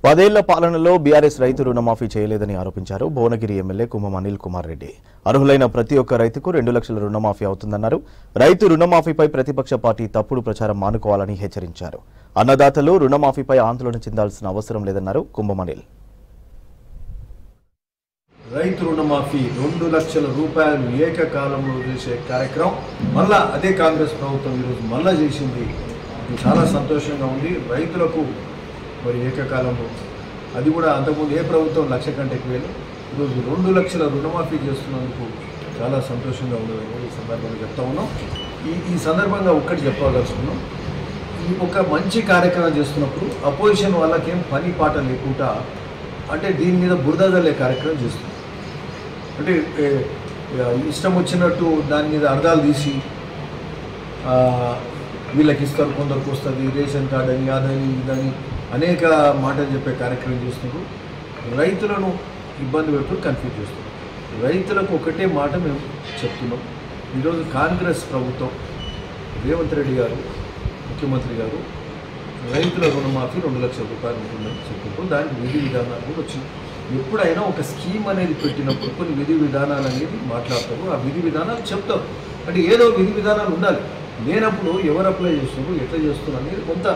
10 ఏళ్ల పాలనలో బీఆర్ఎస్ రైతు రుణమాఫీ చేయలేదని ఆరోపించారు భువనగిరి ఎమ్మెల్యే కుమ్మం అనిల్ కుమార్ రెడ్డి. అర్హులైన ప్రతి ఒక్క రైతుకు 2 లక్షల రుణమాఫీ అవుతుందన్నారు. రైతు రుణమాఫీపై ప్రతిపక్ష పార్టీ తప్పుడు ప్రచారం మానుకోవాలని హెచ్చరించారు. అన్నదాతలు రుణమాఫీపై ఆందోళన చెందాల్సిన అవసరం లేదన్నారు కుమ్మం అనిల్. రైతు రుణమాఫీ 2 లక్షల రూపాయలు ఏకకాలంలో చేసే కార్యక్రమం మళ్ళా అదే కాంగ్రెస్ ప్రభుత్వం ఈరోజు మళ్ళా చేసింది. ఇది చాలా సంతోషంగా ఉంది. రైతులకు మరి ఏకకాలంలో అది కూడా అంతకుముందు ఏ ప్రభుత్వం 1 లక్ష కంటే ఎక్కువ ఈరోజు 2 లక్షల రుణమాఫీ చేస్తున్నందుకు చాలా సంతోషంగా ఉండదని ఈ సందర్భంగా చెప్తా ఉన్నాం. ఈ సందర్భంగా ఒక్కటి చెప్పగలుగుతున్నాం. ఈ ఒక మంచి కార్యక్రమం చేస్తున్నప్పుడు అపోజిషన్ వాళ్ళకేం పని పాట లేకుండా అంటే దీని మీద బురద జల్లే కార్యక్రమం చేస్తుంది. అంటే ఇష్టం వచ్చినట్టు దాని మీద అర్థాలు తీసి వీళ్ళకి ఇస్తారు, కొందరికి వస్తుంది, రేషన్ కార్డు అని అదని ఇదని అనేక మాటలు చెప్పే కార్యక్రమం చేస్తున్నారు. రైతులను ఇబ్బంది పెడుతూ కన్ఫ్యూజ్ చేస్తున్నారు. రైతులకు ఒకటే మాట మేము చెప్తున్నాం. ఈరోజు కాంగ్రెస్ ప్రభుత్వం రేవంత్ రెడ్డి గారు ముఖ్యమంత్రి గారు రైతుల రుణమాఫీ 2 లక్షల రూపాయలు ఉంటుందని చెప్తున్నారు. దానికి విధి విధానాలు కూడా వచ్చింది. ఎప్పుడైనా ఒక స్కీమ్ అనేది పెట్టినప్పుడు కొన్ని విధి విధానాలు అనేది మాట్లాడతారు, ఆ విధి విధానాలు చెప్తారు. అంటే ఏదో విధి విధానాలు ఉండాలి. లేనప్పుడు ఎవరు అప్లై చేస్తున్నారు, ఎట్లా చేస్తున్నారు అనేది కొంత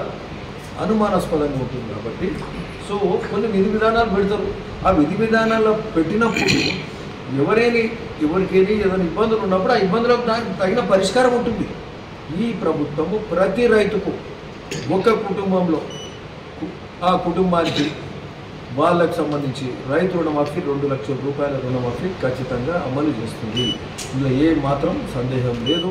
అనుమానాస్పదంగా ఉంటుంది. కాబట్టి సో కొన్ని విధి విధానాలు పెడతారు. ఆ విధి విధానాల్లో పెట్టినప్పుడు ఎవరికైనా ఏదైనా ఇబ్బందులు ఉన్నప్పుడు ఆ ఇబ్బందులకు దానికి తగిన పరిష్కారం ఉంటుంది. ఈ ప్రభుత్వము ప్రతి రైతుకు ఒక కుటుంబంలో ఆ కుటుంబానికి వాళ్ళకు సంబంధించి రైతు రుణమాఫీ 2 లక్షల రూపాయల రుణమాఫీ ఖచ్చితంగా అమలు చేస్తుంది. ఇందులో ఏ మాత్రం సందేహం లేదు.